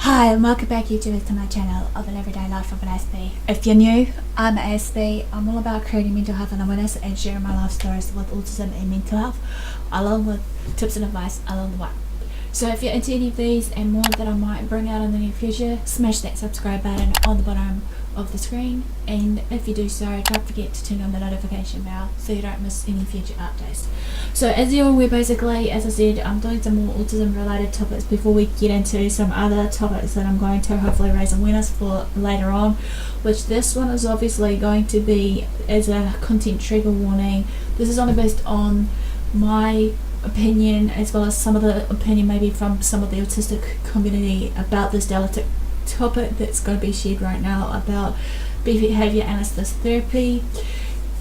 Hi and welcome back YouTubers to my channel of an everyday life of an Aspie. If you're new, I'm Aspie. I'm all about creating mental health and awareness and sharing my life stories with autism and mental health, along with tips and advice along the way. So if you're into any of these and more that I might bring out in the near future, smash that subscribe button on the bottom of the screen, and if you do so, don't forget to turn on the notification bell so you don't miss any future updates. So as you're aware, basically, as I said, I'm doing some more autism related topics before we get into some other topics that I'm going to hopefully raise awareness for later on, which this one is obviously going to be as a content trigger warning. This is only based on my opinion as well as some of the opinion maybe from some of the autistic community about this delicate topic that's going to be shared right now about behaviour analysis therapy.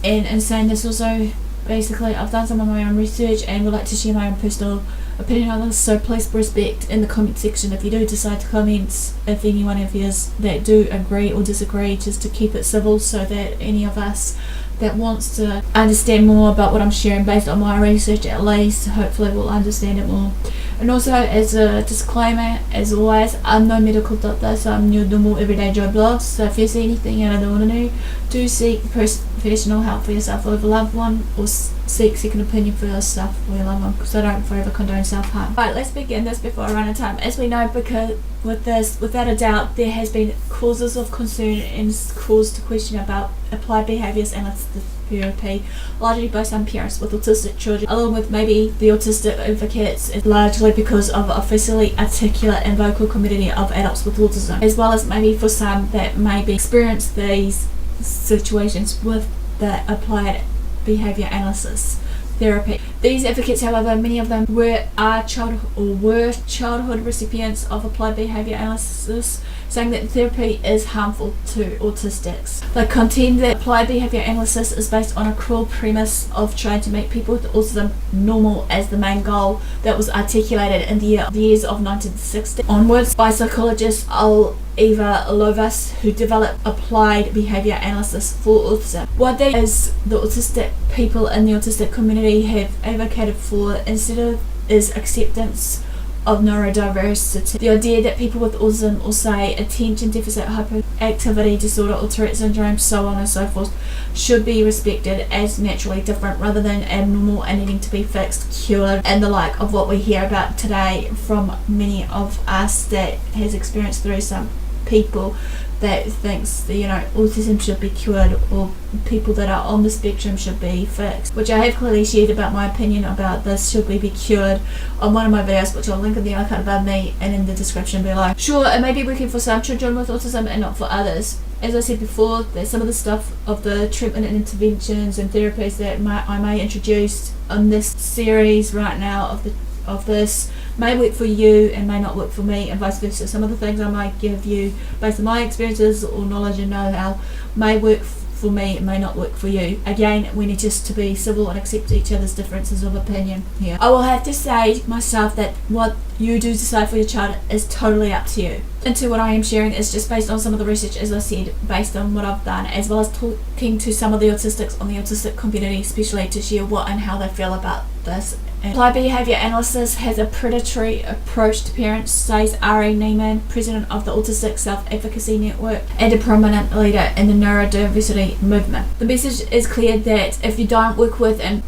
And in saying this, also basically I've done some of my own research and would like to share my own personal opinion on this, so please respect in the comment section if you do decide to comment, if anyone of you that do agree or disagree, just to keep it civil so that any of us that wants to understand more about what I'm sharing based on my research at least, hopefully will understand it more. And also, as a disclaimer, as always, I'm no medical doctor, so I'm your normal everyday Joe blogs. So if you see anything out of the ordinary, do seek professional help for yourself or a loved one, or seek second opinion for yourself or your loved one, because I don't forever condone self-harm. Right, let's begin this before I run out of time. As we know, because with this, without a doubt, there has been causes of concern and cause to question about applied behaviours analysis therapy, largely by some parents with autistic children, along with maybe the autistic advocates, largely because of officially articulate and vocal community of adults with autism, as well as maybe for some that maybe experience these situations with the applied behaviour analysis therapy. These advocates, however, many of them were childhood recipients of applied behaviour analysis, saying that therapy is harmful to autistics. They contend that applied behaviour analysis is based on a cruel premise of trying to make people with autism normal as the main goal that was articulated in the years of 1960 onwards by psychologist Ole Ivar Lovaas, who developed applied behaviour analysis for autism. What they is the autistic people in the autistic community have advocated for instead is acceptance of neurodiversity. The idea that people with autism, or say attention deficit hyperactivity disorder or Tourette syndrome, so on and so forth, should be respected as naturally different rather than abnormal and needing to be fixed, cured, and the like of what we hear about today from many of us that has experienced through some people that thinks that, autism should be cured or people that are on the spectrum should be fixed, which I have clearly shared about my opinion about this should be cured on one of my videos, which I'll link in the icon above me and in the description below. Sure, it may be working for some children with autism and not for others. As I said before, there's some of the stuff of the treatment and interventions and therapies that I may introduce on this series right now of this may work for you and may not work for me, and vice versa. Some of the things I might give you based on my experiences or knowledge and know-how may work for me and may not work for you. Again, we need just to be civil and accept each other's differences of opinion here. I will have to say myself that what you do decide for your child is totally up to you. Into what I am sharing is just based on some of the research, as I said, based on what I've done, as well as talking to some of the autistics on the autistic community, especially to share what and how they feel about this. Applied behaviour analysis has a predatory approach to parents, says Ari Neiman, president of the Autistic Self-Advocacy Network and a prominent leader in the neurodiversity movement. The message is clear that if you don't work with an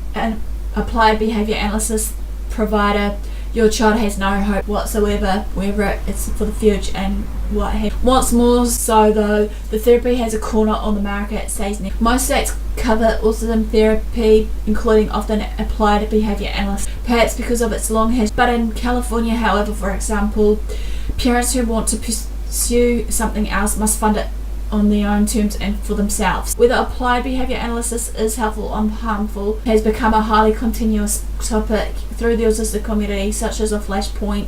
applied behaviour analysis provider, your child has no hope whatsoever, whether it's for the future and what happens. Once more so though, the therapy has a corner on the market, says Nick. Most states cover autism therapy, including often applied behaviour analysis, perhaps because of its long history. But in California, however, for example, parents who want to pursue something else must fund it on their own terms and for themselves. Whether applied behaviour analysis is helpful or harmful has become a highly continuous topic through the autistic community, such as a flashpoint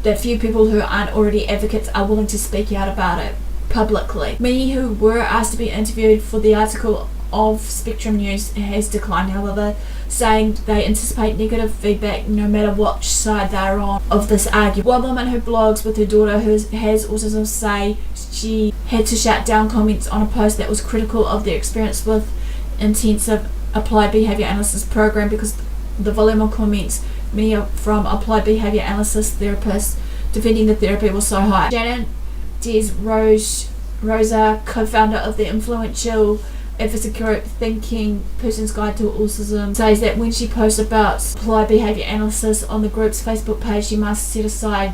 that few people who aren't already advocates are willing to speak out about it publicly. Many who were asked to be interviewed for the article of Spectrum News has declined, however, saying they anticipate negative feedback no matter what side they're on of this argument. One woman who blogs with her daughter who has autism say she had to shut down comments on a post that was critical of their experience with intensive applied behaviour analysis program because the volume of comments, many from applied behaviour analysis therapists, defending the therapy was so high. Shannon Des Rosa, co-founder of the influential advocacy group Thinking Person's Guide to Autism, says that when she posts about applied behaviour analysis on the group's Facebook page, she must set aside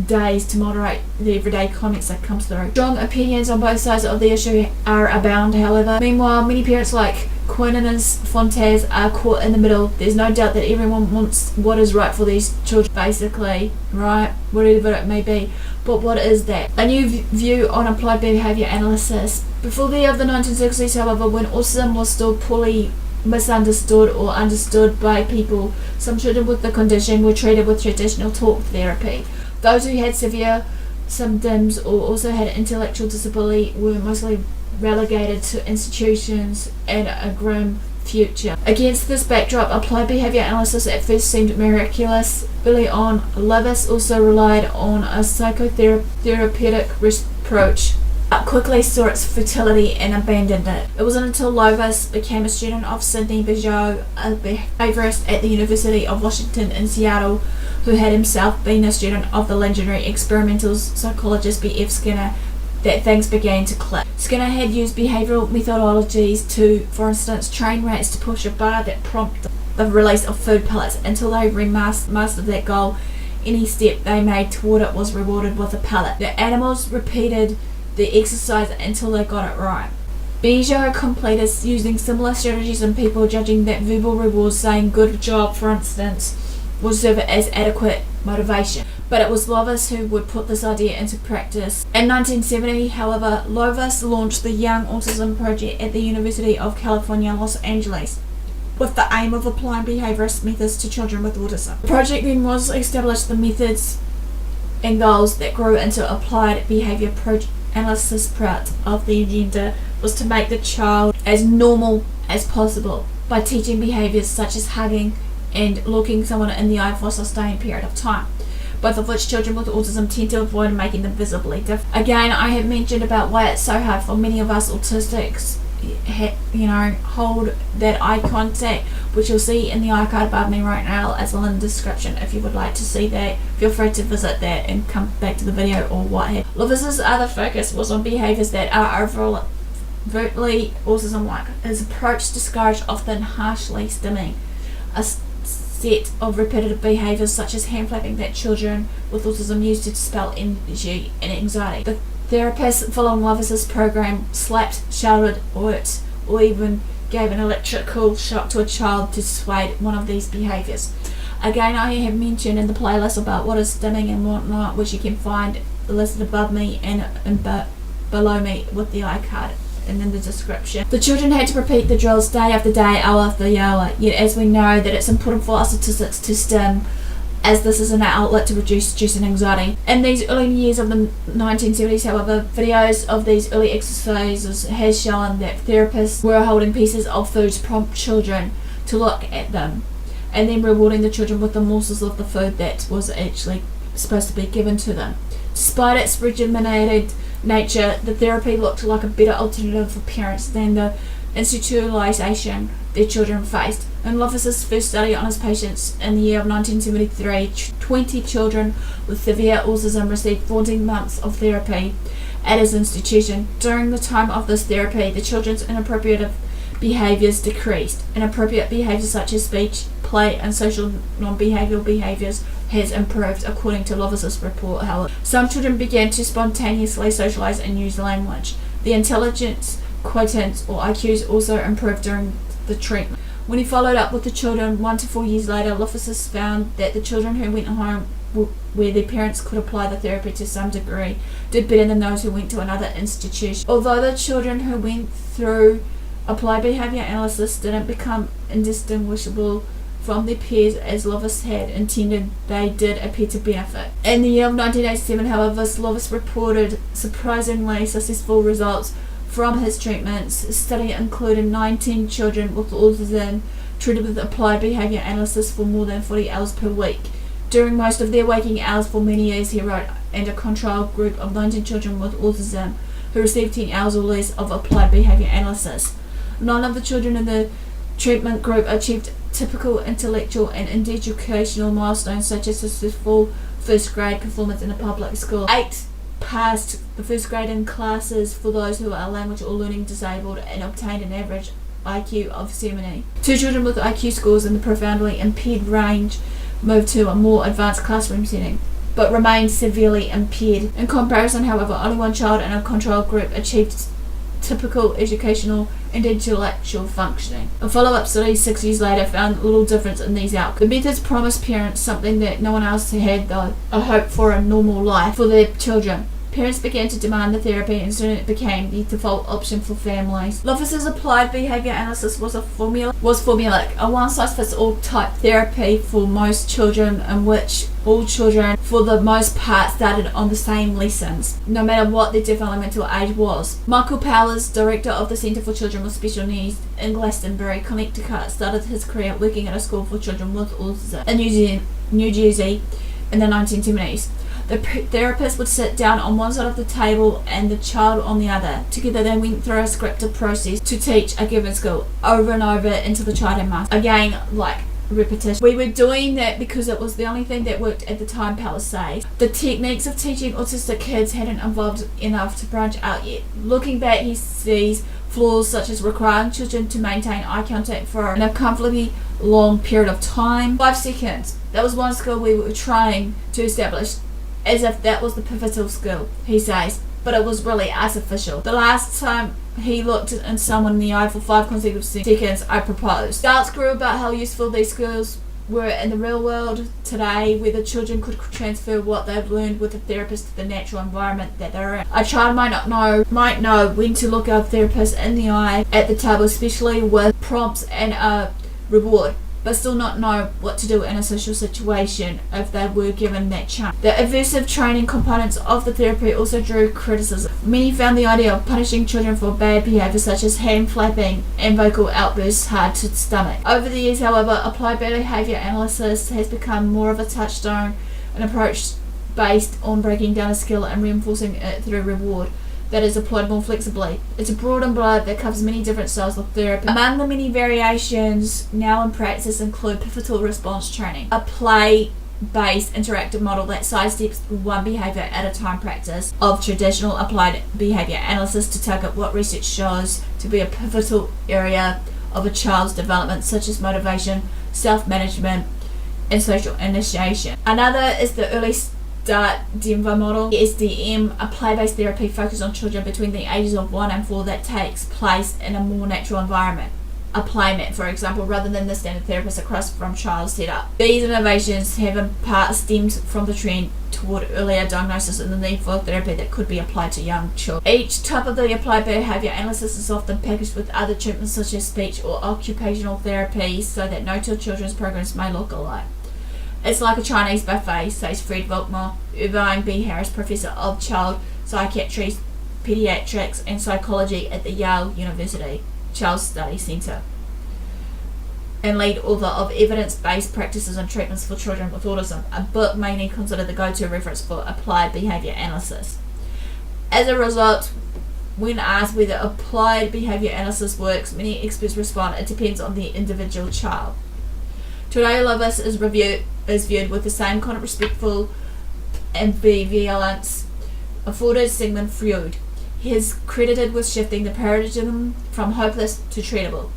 days to moderate the everyday comments that comes through. Strong opinions on both sides of the issue are abound, however. Meanwhile, many parents like Quinn and Fontaz are caught in the middle. There's no doubt that everyone wants what is right for these children, basically, right? Whatever it may be. But what is that? A new view on applied behaviour analysis. Before the year of the 1960s, however, when autism was still poorly misunderstood or understood by people, some children with the condition were treated with traditional talk therapy. Those who had severe symptoms or also had intellectual disability were mostly relegated to institutions and a grim future. Against this backdrop, applied behaviour analysis at first seemed miraculous. Early on, Lovaas also relied on a psychotherapeutic approach, but quickly saw its futility and abandoned it. It wasn't until Lovaas became a student of Sidney Bijou, a behaviourist at the University of Washington in Seattle, who had himself been a student of the legendary experimental psychologist B.F. Skinner, that things began to click. Skinner had used behavioural methodologies to, for instance, train rats to push a bar that prompted the release of food pellets. Until they mastered that goal, any step they made toward it was rewarded with a pellet. The animals repeated the exercise until they got it right. Bijou completed using similar strategies in people, judging that verbal rewards, saying good job for instance, would serve as adequate motivation. But it was Lovaas who would put this idea into practice. In 1970, however, Lovaas launched the Young Autism Project at the University of California, Los Angeles, with the aim of applying behaviourist methods to children with autism. The project then was established the methods and goals that grew into applied behaviour analysis. Part of the agenda was to make the child as normal as possible by teaching behaviours such as hugging and looking someone in the eye for a sustained period of time, both of which children with autism tend to avoid, making them visibly different. Again, I have mentioned about why it's so hard for many of us autistics, hold that eye contact, which you'll see in the icon above me right now as well in the description. If you would like to see that, feel free to visit that and come back to the video or what have you. Lovaas's other focus was on behaviours that are overtly autism-like. His approach discouraged often harshly stimming a set of repetitive behaviours such as hand flapping that children with autism use to dispel energy and anxiety. The therapist following Lovaas's program slapped, shouted, or even gave an electrical shock to a child to dissuade one of these behaviours. Again, I have mentioned in the playlist about what is stimming and whatnot, which you can find listed above me and below me with the iCard and in the description. The children had to repeat the drills day after day, hour after hour, yet as we know that it's important for us autistics to stim, as this is an outlet to reduce stress and anxiety. In these early years of the 1970s, however, videos of these early exercises has shown that therapists were holding pieces of food to prompt children to look at them, and then rewarding the children with the morsels of the food that was actually supposed to be given to them. Despite its regimented nature, the therapy looked like a better alternative for parents than the institutionalization their children faced. In Lovaas's first study on his patients in the year of 1973, 20 children with severe autism received 14 months of therapy at his institution. During the time of this therapy, the children's inappropriate behaviours decreased. Inappropriate behaviours such as speech, play, and social non-behavioural behaviours has improved, according to Lovaas's report. However, some children began to spontaneously socialise and use language. The intelligence quotients or IQs also improved during the treatment. When he followed up with the children 1 to 4 years later, Lovaas found that the children who went home where their parents could apply the therapy to some degree did better than those who went to another institution. Although the children who went through applied behaviour analysis didn't become indistinguishable from their peers as Lovaas had intended, they did appear to benefit. In the year of 1987, however, Lovaas reported surprisingly successful results from his treatments. His study included 19 children with autism treated with applied behaviour analysis for more than 40 hours per week. During most of their waking hours for many years, he wrote, and a control group of 19 children with autism who received 10 hours or less of applied behaviour analysis. None of the children in the treatment group achieved typical intellectual and educational milestones such as successful first grade performance in a public school. 8 passed the first grade in classes for those who are language or learning disabled and obtained an average IQ of 70. 2 children with IQ scores in the profoundly impaired range moved to a more advanced classroom setting, but remained severely impaired. In comparison, however, only 1 child in a control group achieved typical educational and intellectual functioning. A follow-up study 6 years later found little difference in these outcomes. The methods promised parents something that no one else had, though: a hope for a normal life for their children. Parents began to demand the therapy, and soon it became the default option for families. Lovaas's applied behaviour analysis was formulaic, a one-size-fits-all type therapy for most children, in which all children, for the most part, started on the same lessons, no matter what their developmental age was. Michael Powers, director of the Centre for Children with Special Needs in Glastonbury, Connecticut, started his career working at a school for children with autism in New Jersey in the 1970s. The therapist would sit down on one side of the table and the child on the other. Together they went through a scripted process to teach a given skill over and over until the child had mastered. Again, like repetition. We were doing that because it was the only thing that worked at the time, Powers says. The techniques of teaching autistic kids hadn't evolved enough to branch out yet. Looking back, he sees flaws such as requiring children to maintain eye contact for an uncomfortably long period of time. 5 seconds. That was one skill we were trying to establish, as if that was the pivotal skill, he says, but it was really artificial. The last time he looked in someone in the eye for 5 consecutive seconds, I proposed. Doubts grew about how useful these skills were in the real world today, where the children could transfer what they've learned with a therapist to the natural environment that they're in. A child might know when to look a therapist in the eye at the table, especially with prompts and a reward, but still not know what to do in a social situation if they were given that chance. The aversive training components of the therapy also drew criticism. Many found the idea of punishing children for bad behaviour such as hand flapping and vocal outbursts hard to stomach. Over the years, however, applied behaviour analysis has become more of a touchstone, an approach based on breaking down a skill and reinforcing it through reward that is applied more flexibly. It's a broad umbrella that covers many different styles of therapy. Among the many variations now in practice include pivotal response training, a play-based interactive model that sidesteps one behaviour at a time practice of traditional applied behaviour analysis to target what research shows to be a pivotal area of a child's development, such as motivation, self-management, and social initiation. Another is the early start Denver model. The SDM, a play-based therapy focused on children between the ages of 1 and 4 that takes place in a more natural environment. A playmat, for example, rather than the standard therapist across from child setup. These innovations have in part stemmed from the trend toward earlier diagnosis and the need for therapy that could be applied to young children. Each type of the applied behaviour analysis is often packaged with other treatments such as speech or occupational therapy so that no two children's programs may look alike. It's like a Chinese buffet, says Fred Volkmar, Irvine B. Harris, Professor of Child Psychiatry, Pediatrics and Psychology at the Yale University Child Study Center, and lead author of Evidence-Based Practices and Treatments for Children with Autism, a book mainly considered the go-to reference for applied behaviour analysis. As a result, when asked whether applied behaviour analysis works, many experts respond it depends on the individual child. Today, Lovaas is viewed with the same kind of respectful ambivalence afforded Sigmund Freud. He is credited with shifting the paradigm from hopeless to treatable.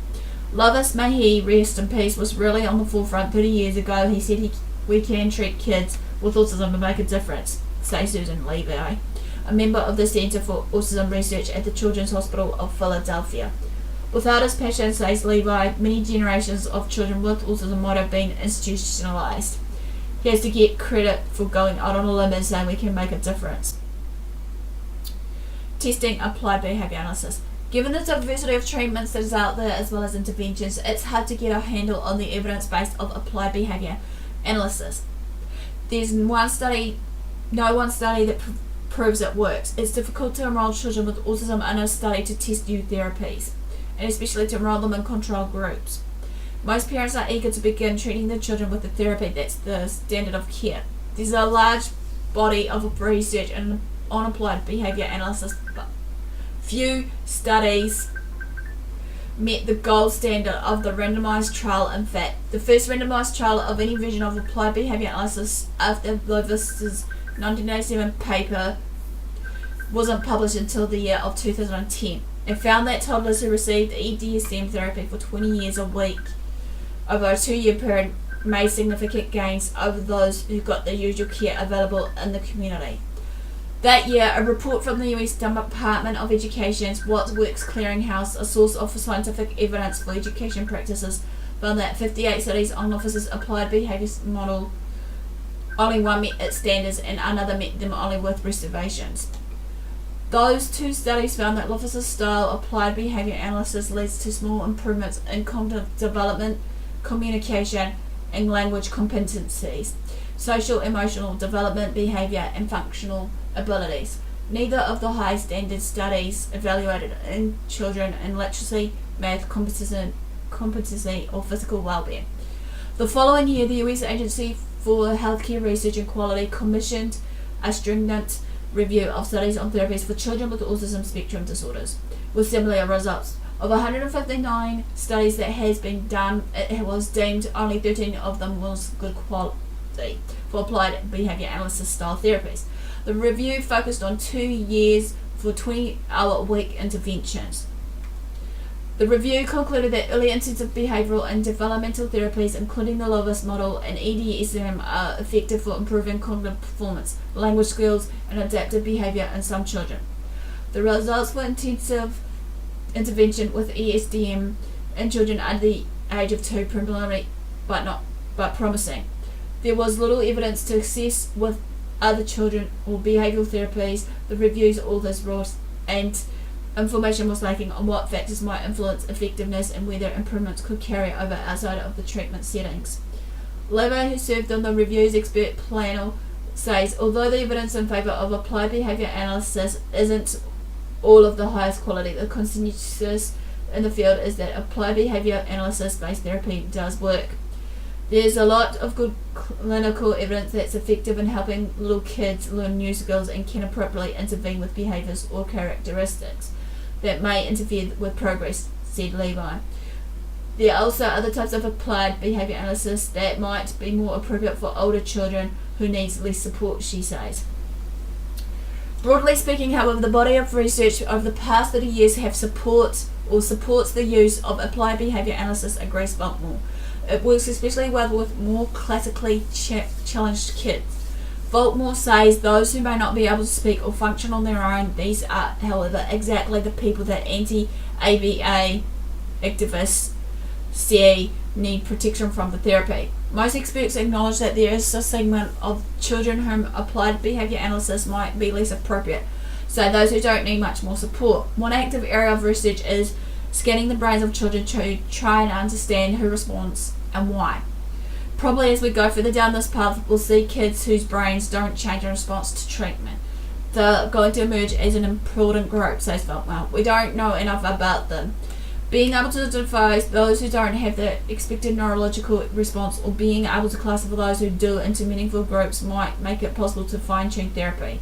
Lovaas, may he rest in peace, was really on the forefront 30 years ago. He said we can treat kids with autism and make a difference, says Susan Levi, a member of the Centre for Autism Research at the Children's Hospital of Philadelphia. Without his passion, says Levi, many generations of children with autism might have been institutionalized. He has to get credit for going out on a limb and saying we can make a difference. Testing applied behaviour analysis. Given the diversity of treatments that is out there as well as interventions, it's hard to get a handle on the evidence base of applied behaviour analysis. There's no one study that proves it works. It's difficult to enrol children with autism in a study to test new therapies, and especially to enrol them in control groups. Most parents are eager to begin treating their children with the therapy that's the standard of care. There's a large body of research on applied behaviour analysis, but few studies met the gold standard of the randomized trial. In fact, the first randomized trial of any version of applied behavior analysis after Lovaas' 1987 paper wasn't published until the year of 2010. It found that toddlers who received EDSM therapy for 20 years a week over a 2-year period made significant gains over those who got the usual care available in the community. That year, a report from the US Department of Education's What Works Clearinghouse, a source of scientific evidence for education practices, found that 58 studies on Lovaas' applied behaviour model, only one met its standards and another met them only with reservations. Those 2 studies found that Lovaas' style applied behaviour analysis leads to small improvements in cognitive development, communication, and language competencies, social emotional development, behaviour, and functional abilities. Neither of the high standard studies evaluated in children in literacy, math, competency, or physical well-being. The following year, the US Agency for Healthcare Research and Quality commissioned a stringent review of studies on therapies for children with autism spectrum disorders, with similar results. Of 159 studies that has been done, it was deemed only 13 of them was good quality for applied behaviour analysis style therapies. The review focused on 2 years for 20-hour-a-week interventions. The review concluded that early intensive behavioural and developmental therapies, including the Lovaas model and EDSM, are effective for improving cognitive performance, language skills, and adaptive behaviour in some children. The results for intensive intervention with ESDM in children under the age of 2 preliminary but promising. There was little evidence to assess with other children or behavioural therapies. The review's authors wrote, and information was lacking on what factors might influence effectiveness and whether improvements could carry over outside of the treatment settings. Lovaas, who served on the review's expert panel, says, although the evidence in favour of applied behaviour analysis isn't all of the highest quality, the consensus in the field is that applied behaviour analysis-based therapy does work. There's a lot of good clinical evidence that's effective in helping little kids learn new skills and can appropriately intervene with behaviours or characteristics that may interfere with progress, said Levi. There are also other types of applied behaviour analysis that might be more appropriate for older children who need less support, she says. Broadly speaking, however, the body of research over the past 30 years supports the use of applied behaviour analysis at Grace Bultmore. It works especially well with more classically challenged kids. Bultmore says those who may not be able to speak or function on their own, these are, however, exactly the people that anti-ABA activists say need protection from the therapy. Most experts acknowledge that there is a segment of children whom applied behaviour analysis might be less appropriate, so those who don't need much more support. One active area of research is scanning the brains of children to try and understand who responds and why. Probably as we go further down this path, we'll see kids whose brains don't change in response to treatment. They're going to emerge as an important group, says Veltman. We don't know enough about them. Being able to identify those who don't have the expected neurological response or being able to classify those who do into meaningful groups might make it possible to fine-tune therapy.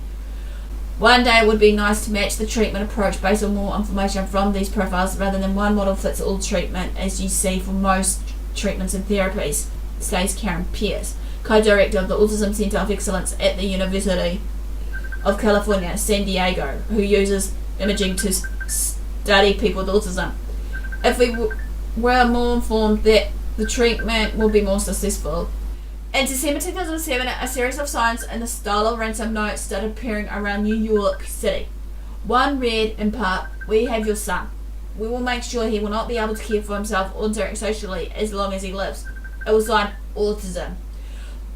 One day it would be nice to match the treatment approach based on more information from these profiles rather than one model fits all treatment as you see for most treatments and therapies, says Karen Pierce, co-director of the Autism Center of Excellence at the University of California, San Diego, who uses imaging to study people with autism. If we were more informed that the treatment will be more successful. In December 2007, a series of signs in the style of ransom notes started appearing around New York City. One read, in part, "We have your son. We will make sure he will not be able to care for himself or interact socially as long as he lives." It was signed Autism.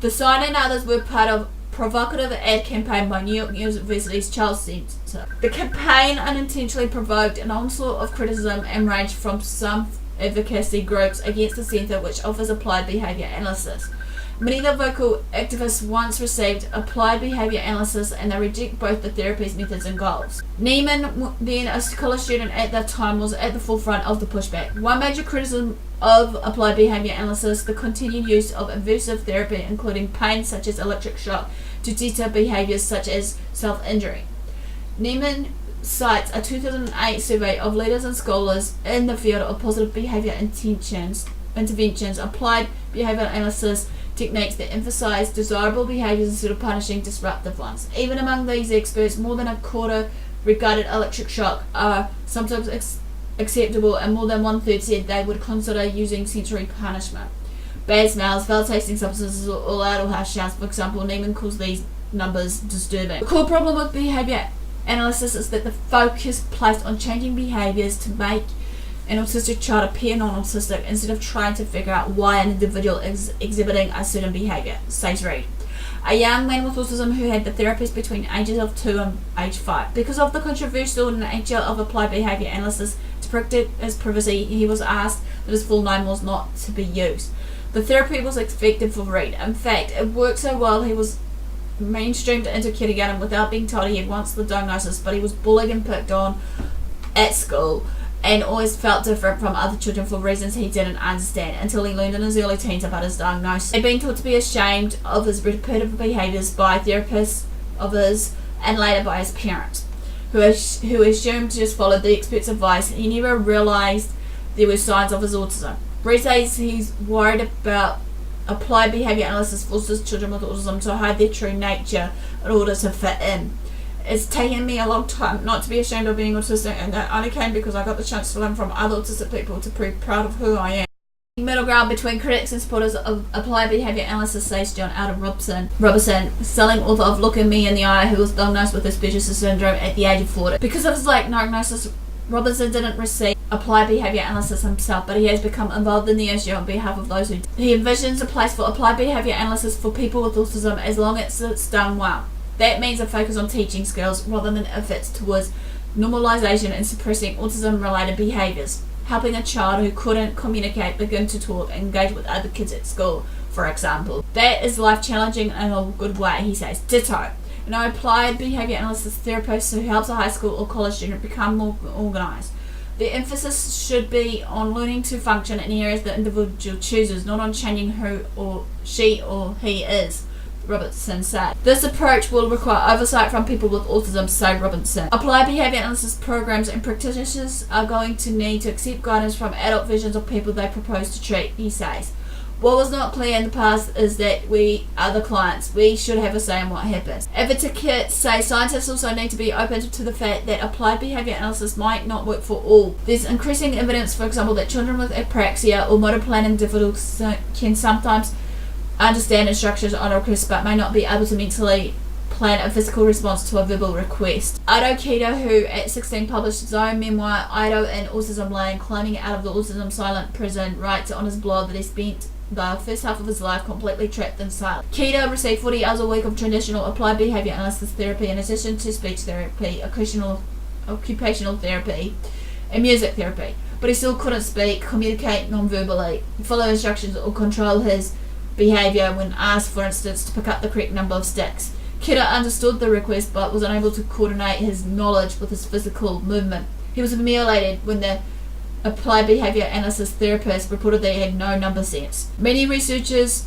The sign and others were part of a provocative ad campaign by New York University's Child Center. The campaign unintentionally provoked an onslaught of criticism and ranged from some advocacy groups against the center, which offers applied behaviour analysis. Many of the vocal activists once received applied behaviour analysis and they reject both the therapy's methods and goals. Neiman, then a college student at that time, was at the forefront of the pushback. One major criticism of applied behaviour analysis, the continued use of aversive therapy, including pain such as electric shock, to deter behaviours such as self-injury. Neiman cites a 2008 survey of leaders and scholars in the field of positive behaviour interventions, applied behaviour analysis techniques that emphasise desirable behaviours instead of punishing disruptive ones. Even among these experts, more than a quarter regarded electric shock are sometimes acceptable, and more than 1/3 said they would consider using sensory punishment. Bad smells, foul tasting substances, or loud or harsh sounds, for example, Neiman calls these numbers disturbing. The core problem with behaviour analysis is that the focus placed on changing behaviours to make an autistic child appear non-autistic instead of trying to figure out why an individual is exhibiting a certain behaviour, says Reid, a young man with autism who had the therapist between ages of 2 and age 5. Because of the controversial nature of applied behaviour analysis to protect his privacy, he was asked that his full name was not to be used. The therapy was effective for Reid. In fact, it worked so well he was mainstreamed into kindergarten without being told he had once the diagnosis, but he was bullied and picked on at school and always felt different from other children for reasons he didn't understand until he learned in his early teens about his diagnosis. He'd been taught to be ashamed of his repetitive behaviours by therapists of his and later by his parents, who assumed to just follow the expert's advice. He never realised there were signs of his autism. Reid says he's worried about applied behaviour analysis forces children with autism to hide their true nature in order to fit in. It's taken me a long time not to be ashamed of being autistic, and that only came because I got the chance to learn from other autistic people to be proud of who I am. The middle ground between critics and supporters of applied behaviour analysis, says John Alden Robertson, selling author of Look at Me in the Eye, who was diagnosed with Asperger's syndrome at the age of 40. Because of his late diagnosis, Robertson didn't receive applied behaviour analysis himself, but he has become involved in the issue on behalf of those who do. He envisions a place for applied behaviour analysis for people with autism as long as it's done well. That means a focus on teaching skills rather than efforts towards normalisation and suppressing autism-related behaviours, helping a child who couldn't communicate begin to talk and engage with other kids at school, for example. That is life-challenging in a good way, he says. Ditto. Applied behaviour analysis therapist who helps a high school or college student become more organised. The emphasis should be on learning to function in areas the individual chooses, not on changing who or she or he is, Robertson said. This approach will require oversight from people with autism, said Robertson. Applied behaviour analysis programs and practitioners are going to need to accept guidance from adult versions of people they propose to treat, he says. What was not clear in the past is that we are the clients. We should have a say in what happens. Advocates say scientists also need to be open to the fact that applied behaviour analysis might not work for all. There's increasing evidence, for example, that children with apraxia or motor planning difficulties can sometimes understand instructions on a request but may not be able to mentally plan a physical response to a verbal request. Ido Keita, who at 16 published his own memoir, Ido in Autism Land, climbing out of the autism silent prison, writes on his blog that he spent the first half of his life completely trapped in silence. Keita received 40 hours a week of traditional applied behaviour analysis therapy in addition to speech therapy, occupational therapy, and music therapy, but he still couldn't speak, communicate non-verbally, follow instructions or control his behaviour when asked, for instance, to pick up the correct number of sticks. Keita understood the request but was unable to coordinate his knowledge with his physical movement. He was humiliated when the applied behaviour analysis therapist reported that he had no number sense. Many researchers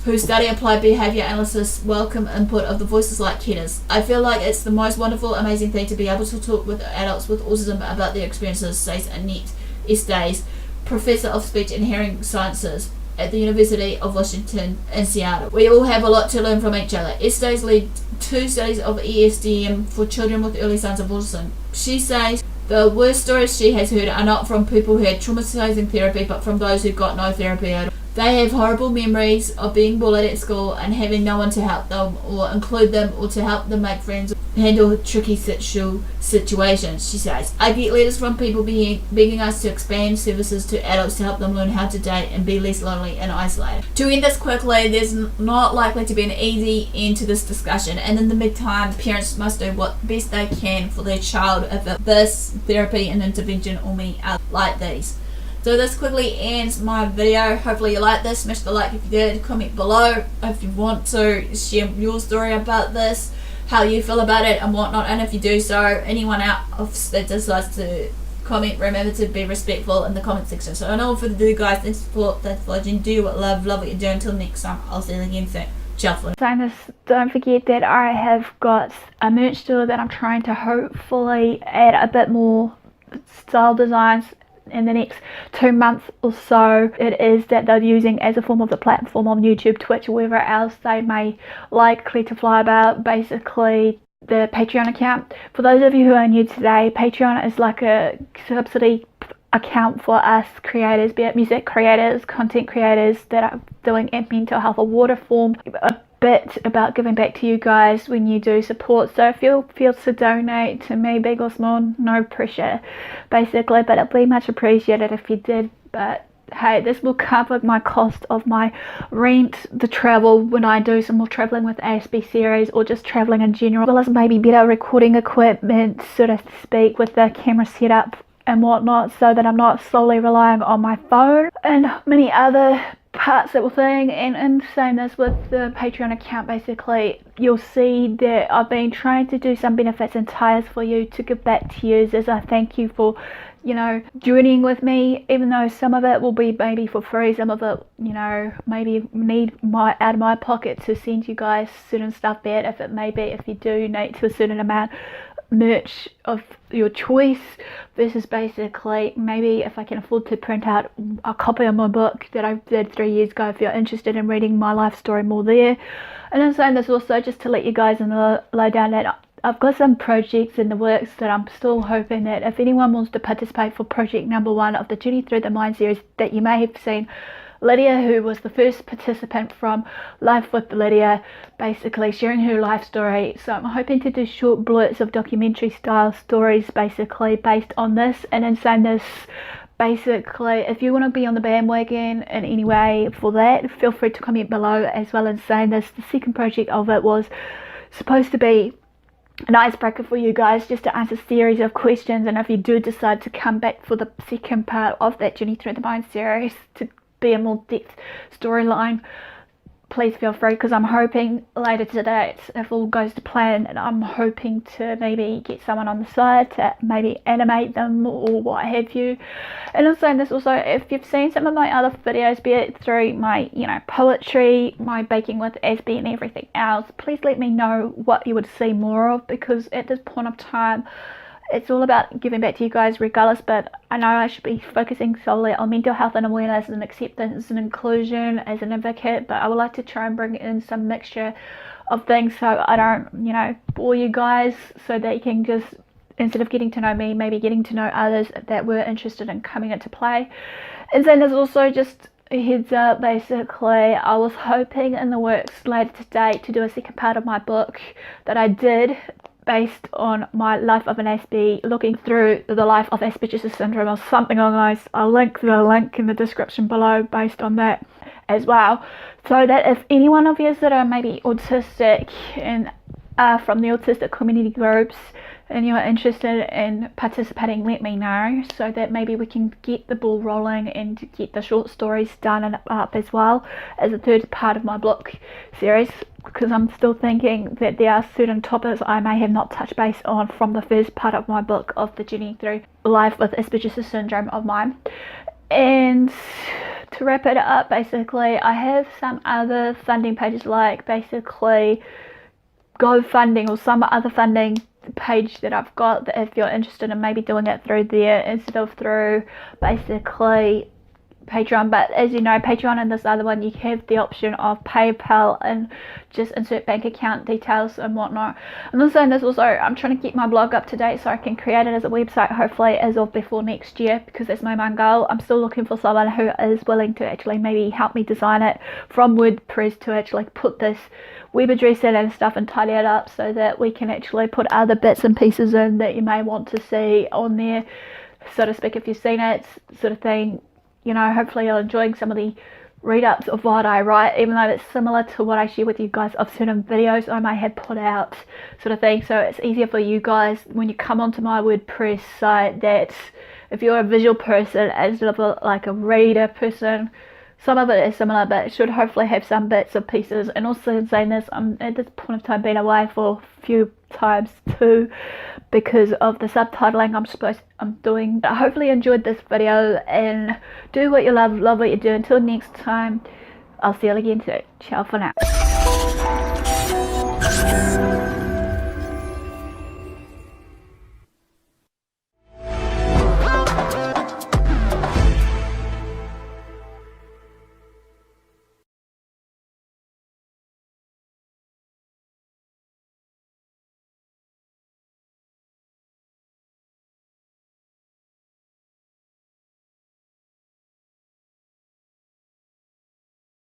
who study applied behaviour analysis welcome input of the voices like Keita's. I feel like it's the most wonderful, amazing thing to be able to talk with adults with autism about their experiences, says Annette Estes, Professor of Speech and Hearing Sciences at the University of Washington in Seattle. We all have a lot to learn from each other. Estes led 2 studies of ESDM for children with early signs of autism. She says the worst stories she has heard are not from people who had traumatizing therapy but from those who got no therapy at all. They have horrible memories of being bullied at school and having no one to help them or include them or to help them make friends or handle tricky situations, she says. I get letters from people begging us to expand services to adults to help them learn how to date and be less lonely and isolated. To end this quickly, there's not likely to be an easy end to this discussion, and in the meantime, parents must do what best they can for their child if this therapy and intervention or me are like these. So this quickly ends my video. Hopefully you liked this. Smash the like if you did. Comment below if you want to share your story about this, how you feel about it and whatnot. And if you do so, anyone else that decides to comment, remember to be respectful in the comment section. So I know for the guys, thanks for support, thanks for watching. Do what love what you do. Until next time, I'll see you again soon. javelin. Saying this, don't forget that I have got a merch store that I'm trying to hopefully add a bit more style designs in the next 2 months or so. It is that they're using as a form of the platform on YouTube, Twitch, or wherever else they may likely to fly about. Basically, the Patreon account. For those of you who are new today, Patreon is like a subsidy account for us creators, be it music creators, content creators that are doing mental health or water form. A bit about giving back to you guys when you do support, so if you feel to donate to me, big or small, no pressure basically, but it'd be much appreciated if you did. But hey, this will cover my cost of my rent, the travel when I do some more traveling with Aspie series, or just traveling in general, as well as maybe better recording equipment, so to speak, with the camera setup and whatnot, so that I'm not solely relying on my phone and many other parts that were thing. And saying this, with the Patreon account, basically you'll see that I've been trying to do some benefits and ties for you to give back to you as a thank you for, you know, journeying with me, even though some of it will be maybe for free, some of it, you know, maybe need out of my pocket to send you guys certain stuff, be it if it may be if you donate to a certain amount, merch of your choice, versus basically maybe if I can afford to print out a copy of my book that I did 3 years ago, if you're interested in reading my life story more there. And I'm saying this also just to let you guys know lowdown that I've got some projects in the works that I'm still hoping that if anyone wants to participate for project number 1 of the Journey Through the Mind series that you may have seen, Lydia, who was the first participant from Life with Lydia, basically sharing her life story. So I'm hoping to do short blurts of documentary style stories basically based on this. And in saying this, basically, if you want to be on the bandwagon in any way for that, feel free to comment below. As well as saying this, the second project of it was supposed to be an icebreaker for you guys, just to answer a series of questions. And if you do decide to come back for the second part of that Journey Through the Mind series to be a more depth storyline, please feel free, because I'm hoping later today, if all goes to plan, and I'm hoping to maybe get someone on the side to maybe animate them or what have you. And I'm saying this also, if you've seen some of my other videos, be it through my, you know, poetry, my baking with Aspie and everything else, please let me know what you would see more of, because at this point of time it's all about giving back to you guys regardless. But I know I should be focusing solely on mental health and awareness and acceptance and inclusion as an advocate, but I would like to try and bring in some mixture of things so I don't, you know, bore you guys, so that you can just, instead of getting to know me, maybe getting to know others that were interested in coming into play. And then there's also just a heads up, basically I was hoping in the works later today to do a second part of my book that I did based on my life of an Aspie, looking through the life of Asperger's syndrome or something along those. I'll link the link in the description below based on that as well, so that if any one of you that are maybe autistic and are from the autistic community groups and you are interested in participating, let me know, so that maybe we can get the ball rolling and get the short stories done and up as well as a third part of my book series, because I'm still thinking that there are certain topics I may have not touched base on from the first part of my book of the Journey Through Life with Asperger's Syndrome of mine. And to wrap it up, basically I have some other funding pages, like basically GoFunding or some other funding page that I've got, that if you're interested in maybe doing it through there instead of through basically Patreon. But as you know, Patreon and this other one, you have the option of PayPal and just insert bank account details and whatnot. And also, this also, I'm trying to keep my blog up to date so I can create it as a website hopefully as of before next year, because that's my main goal. I'm still looking for someone who is willing to actually maybe help me design it from WordPress to actually put this web address in and stuff and tidy it up, so that we can actually put other bits and pieces in that you may want to see on there, so to speak, if you've seen it, sort of thing. You know, hopefully you're enjoying some of the read-ups of what I write, even though it's similar to what I share with you guys of certain videos I may have put out, sort of thing. So it's easier for you guys when you come onto my WordPress site, that if you're a visual person instead of like a reader person, some of it is similar, but it should hopefully have some bits and pieces. And also in saying this, I'm at this point of time been away for a few times too, because of the subtitling I'm doing. I hopefully you enjoyed this video, and do what you love what you do. Until next time, I'll see you again soon. Ciao for now.